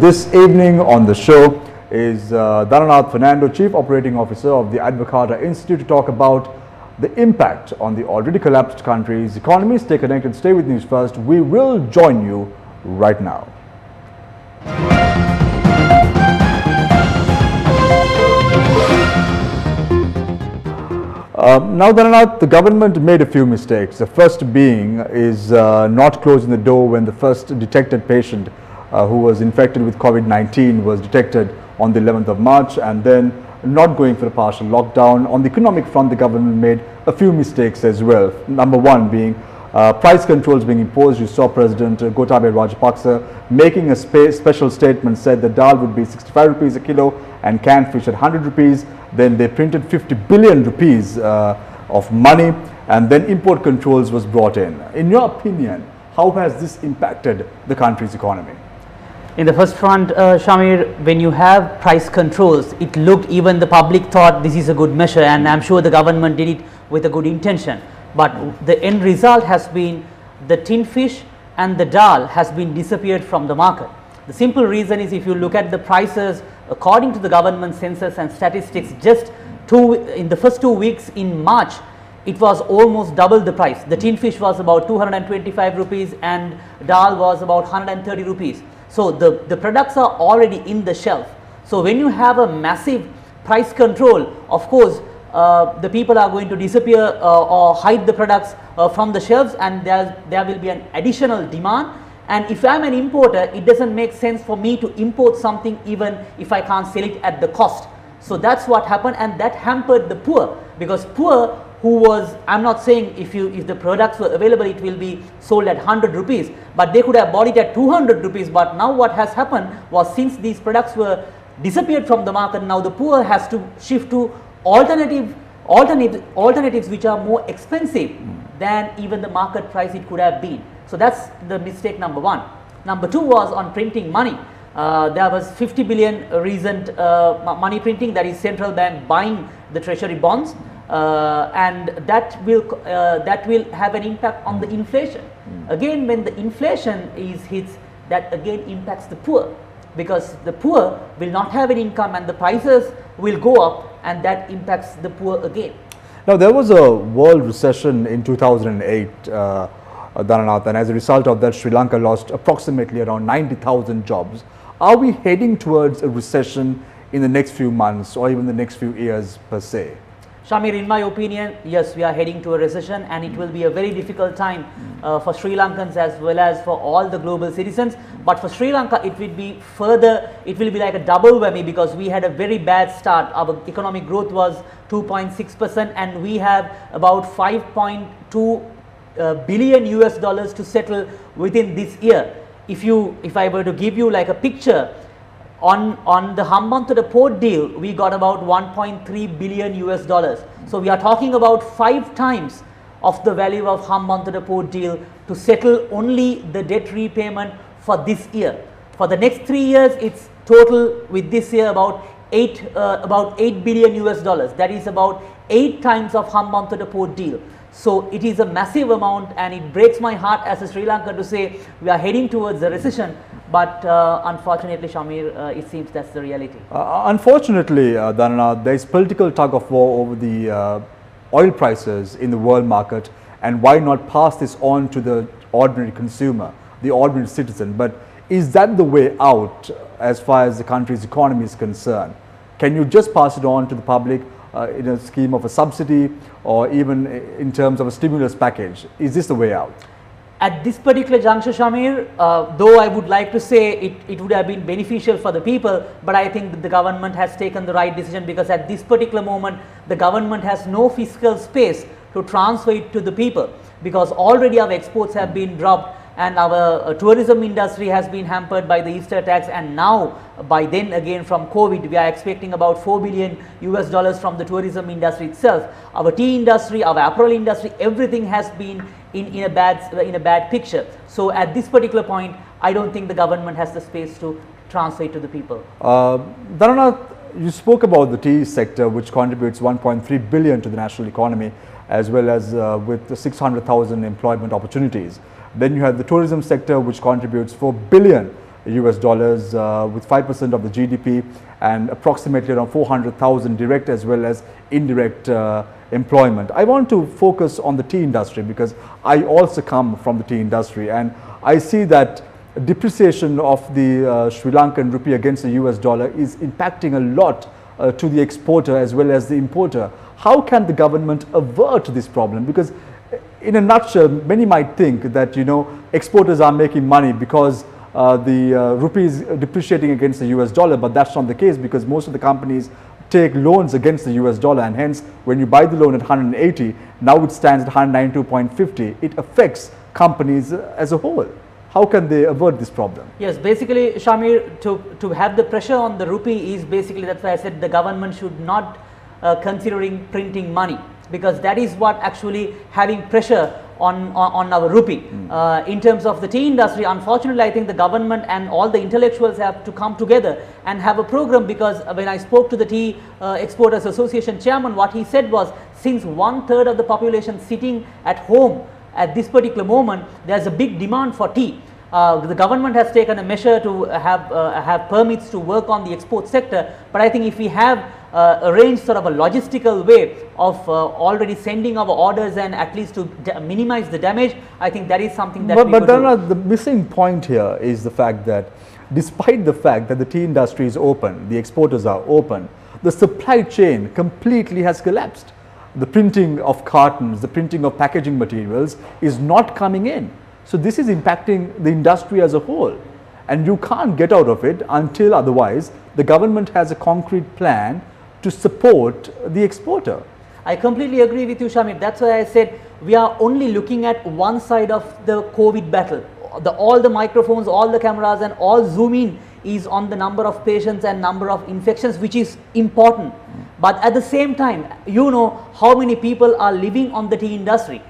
this evening on the show is Dhananath Fernando, Chief Operating Officer of the Advocata Institute, to talk about the impact on the already collapsed country's economy. Stay connected, stay with News First. We will join you right now. Now, Dhananath, the government made a few mistakes. The first being is not closing the door when the first detected patient who was infected with COVID-19 was detected on the 11th of March, and then not going for a partial lockdown. On the economic front, the government made a few mistakes as well. Number one being price controls being imposed. You saw President Gotabaya Rajapaksa making a special statement, said that dal would be 65 rupees a kilo and canned fish at 100 rupees. Then they printed 50 billion rupees of money, and then import controls was brought in. In your opinion, how has this impacted the country's economy? In the first front, Shamir, when you have price controls, it looked, even the public thought this is a good measure, and I'm sure the government did it with a good intention. But the end result has been the tin fish and the dal has been disappeared from the market. The simple reason is, if you look at the prices according to the government census and statistics, just in the first 2 weeks in March, it was almost double the price. The tin fish was about 225 rupees and dal was about 130 rupees. So the products are already in the shelf. So when you have a massive price control, of course, the people are going to disappear or hide the products from the shelves, and there will be an additional demand. And if I am an importer, it doesn't make sense for me to import something even if I can't sell it at the cost. So that's what happened, and that hampered the poor, because poor who was, I'm not saying if the products were available it will be sold at 100 rupees, but they could have bought it at 200 rupees. But now what has happened was, since these products were disappeared from the market, now the poor has to shift to alternatives which are more expensive than even the market price it could have been. So that's the mistake number one. Number two was on printing money. There was 50 billion recent money printing, that is central bank buying the treasury bonds, and that will have an impact on the inflation. Again, when the inflation hits, that again impacts the poor, because the poor will not have an income and the prices will go up, and that impacts the poor again. Now, there was a world recession in 2008, Dhananath, and as a result of that, Sri Lanka lost approximately around 90,000 jobs. Are we heading towards a recession in the next few months or even the next few years per se? Shamir, in my opinion, yes, we are heading to a recession, and it will be a very difficult time for Sri Lankans as well as for all the global citizens. But for Sri Lanka, it will be like a double whammy, because we had a very bad start. Our economic growth was 2.6%, and we have about 5.2 billion US dollars to settle within this year. If I were to give you like a picture, on the Hambantota port deal, we got about 1.3 billion US dollars. So we are talking about 5 times of the value of Hambantota port deal to settle only the debt repayment for this year. For the next 3 years, it's total with this year about 8 billion US dollars. That is about 8 times of Hambantota port deal. So it is a massive amount, and it breaks my heart as a Sri Lankan to say we are heading towards a recession. But unfortunately, Shamir, it seems that's the reality. Unfortunately, Dhananath, there is political tug of war over the oil prices in the world market, and why not pass this on to the ordinary consumer, the ordinary citizen? But is that the way out as far as the country's economy is concerned? Can you just pass it on to the public in a scheme of a subsidy, or even in terms of a stimulus package? Is this the way out? At this particular juncture, Shamir, though I would like to say it would have been beneficial for the people, but I think that the government has taken the right decision, because at this particular moment, the government has no fiscal space to transfer it to the people, because already our exports have been dropped, and our tourism industry has been hampered by the Easter tax, and now by then again from COVID, we are expecting about 4 billion US dollars from the tourism industry itself. Our tea industry, our apparel industry, everything has been in a bad picture. So at this particular point, I don't think the government has the space to transfer it to the people. Dhananath, you spoke about the tea sector, which contributes 1.3 billion to the national economy, as well as with 600,000 employment opportunities. Then you have the tourism sector, which contributes 4 billion US dollars, with 5% of the GDP and approximately around 400,000 direct as well as indirect employment. I want to focus on the tea industry because I also come from the tea industry, and I see that depreciation of the Sri Lankan rupee against the US dollar is impacting a lot to the exporter as well as the importer. How can the government avert this problem? Because in a nutshell, many might think that, you know, exporters are making money because the rupee is depreciating against the US dollar, but that's not the case, because most of the companies take loans against the US dollar, and hence when you buy the loan at 180, now it stands at 192.50. It affects companies as a whole. How can they avert this problem? Yes, basically, Shamir, to have the pressure on the rupee is basically, that's why I said the government should not considering printing money, because that is what actually having pressure on our rupee. In terms of the tea industry, unfortunately, I think the government and all the intellectuals have to come together and have a program, because when I spoke to the Tea Exporters Association chairman, what he said was, since 1/3 of the population sitting at home at this particular moment, there is a big demand for tea. The government has taken a measure to have permits to work on the export sector, but I think if we have arranged sort of a logistical way of already sending our orders and at least to minimize the damage, I think that is something that we But could do. the missing point here is the fact that despite the fact that the tea industry is open, the exporters are open, the supply chain completely has collapsed. The printing of cartons, the printing of packaging materials is not coming in. So this is impacting the industry as a whole, and you can't get out of it until otherwise the government has a concrete plan to support the exporter. I completely agree with you, Shamir. That's why I said we are only looking at one side of the COVID battle. All the microphones, all the cameras and all zoom in is on the number of patients and number of infections, which is important. But at the same time, you know how many people are living on the tea industry.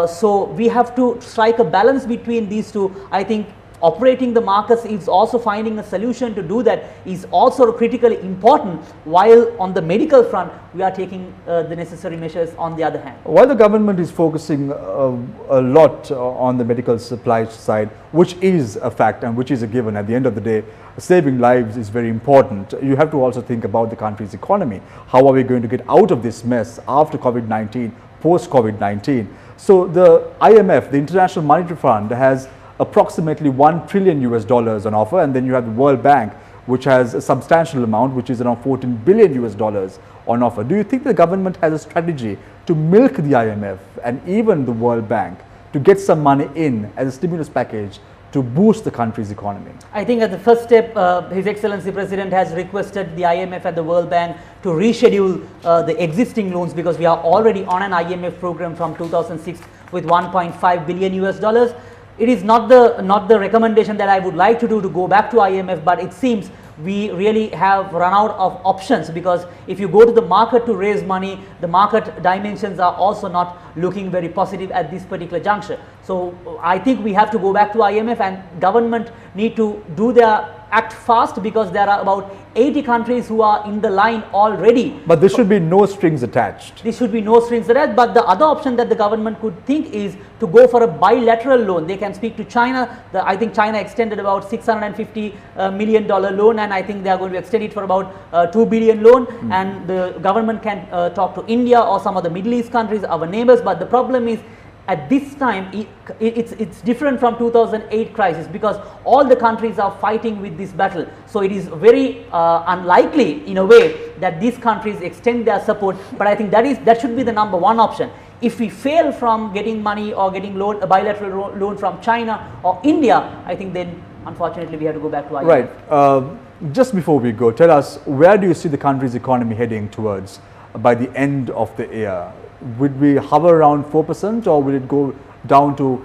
So we have to strike a balance between these two. I think operating the markets is also finding a solution to do that is also critically important, while on the medical front we are taking the necessary measures on the other hand. While the government is focusing a lot on the medical supply side, which is a fact and which is a given, at the end of the day saving lives is very important, you have to also think about the country's economy. How are we going to get out of this mess after COVID-19, post COVID-19? So the IMF, the International Monetary Fund, has approximately $1 trillion US dollars on offer, and then you have the World Bank, which has a substantial amount, which is around 14 billion US dollars on offer. Do you think the government has a strategy to milk the IMF and even the World Bank to get some money in as a stimulus package to boost the country's economy? I think as the first step, His Excellency President has requested the IMF and the World Bank to reschedule the existing loans, because we are already on an IMF program from 2006 with 1.5 billion US dollars. It is not the recommendation that I would like to do to go back to IMF, but it seems we really have run out of options, because if you go to the market to raise money, the market dimensions are also not looking very positive at this particular juncture. So I think we have to go back to IMF, and government need to do their act fast, because there are about 80 countries who are in the line already. But there should be no strings attached. There should be no strings attached. But the other option that the government could think is to go for a bilateral loan. They can speak to China. I think China extended about $650 million loan, and I think they are going to extend it for about $2 billion loan. And the government can talk to India or some of the Middle East countries, our neighbors. But the problem is, at this time, it's different from 2008 crisis, because all the countries are fighting with this battle. So it is very unlikely in a way that these countries extend their support. But I think that should be the number one option. If we fail from getting money or getting a bilateral loan from China or India, I think then unfortunately we have to go back to IMF. Right. Just before we go, tell us, where do you see the country's economy heading towards by the end of the year? Would we hover around 4%, or will it go down to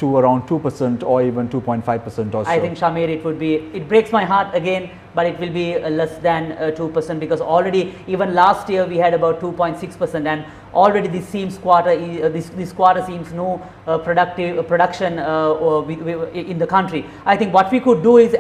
around 2% or even 2.5% or so? I think, Shamir, it breaks my heart again, but it will be less than 2%, because already even last year we had about 2.6%, and already this quarter seems no production in the country. I think what we could do is,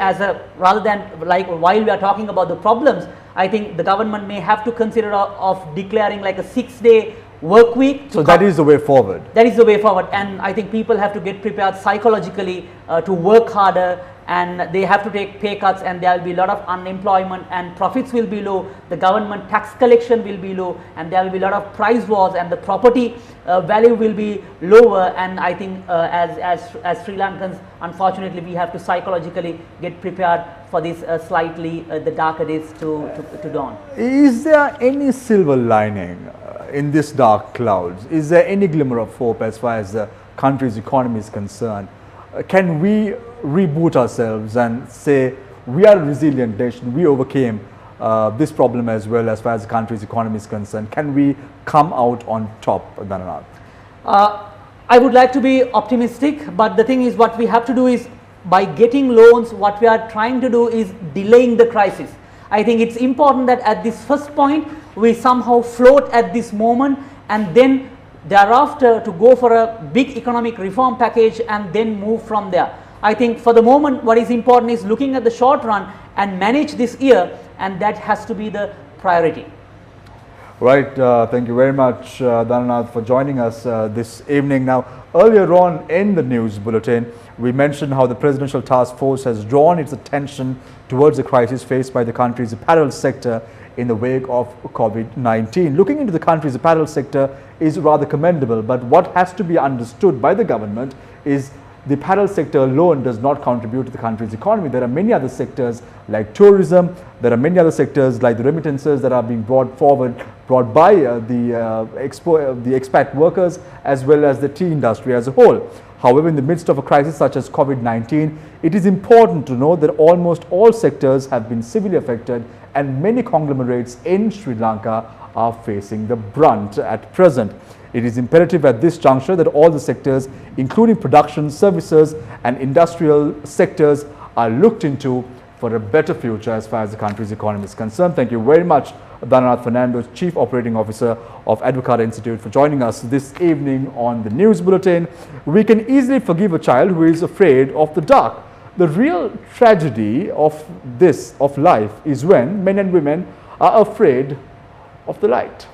rather than like while we are talking about the problems, I think the government may have to consider of declaring like a 6-day work week. So that is the way forward. That is the way forward, and I think people have to get prepared psychologically to work harder and they have to take pay cuts, and there will be a lot of unemployment, and profits will be low, the government tax collection will be low, and there will be a lot of price wars, and the property value will be lower. And I think as Sri Lankans, unfortunately, we have to psychologically get prepared for this slightly the darker days to dawn. Is there any silver lining in this dark clouds? Is there any glimmer of hope as far as the country's economy is concerned? Can we reboot ourselves and say we are a resilient nation, we overcame this problem as well as far as the country's economy is concerned? Can we come out on top, Dhananath? I would like to be optimistic, but the thing is, what we have to do is, by getting loans, what we are trying to do is delaying the crisis. I think it's important that at this first point we somehow float at this moment, and then thereafter to go for a big economic reform package and then move from there. I think for the moment what is important is looking at the short run and manage this year, and that has to be the priority. Right, thank you very much, Dhananath, for joining us this evening. Now, earlier on in the news bulletin, we mentioned how the Presidential Task Force has drawn its attention towards the crisis faced by the country's apparel sector in the wake of COVID-19. Looking into the country's apparel sector is rather commendable, but what has to be understood by the government is the apparel sector alone does not contribute to the country's economy. There are many other sectors like tourism, there are many other sectors like the remittances that are being brought by the expat workers as well as the tea industry as a whole. However, in the midst of a crisis such as COVID-19, it is important to know that almost all sectors have been severely affected, and many conglomerates in Sri Lanka are facing the brunt at present. It is imperative at this juncture that all the sectors, including production, services and industrial sectors, are looked into for a better future as far as the country's economy is concerned. Thank you very much, Dhananath Fernandes, Chief Operating Officer of Advocata Institute, for joining us this evening on the News Bulletin. We can easily forgive a child who is afraid of the dark. The real tragedy of life is when men and women are afraid of the light.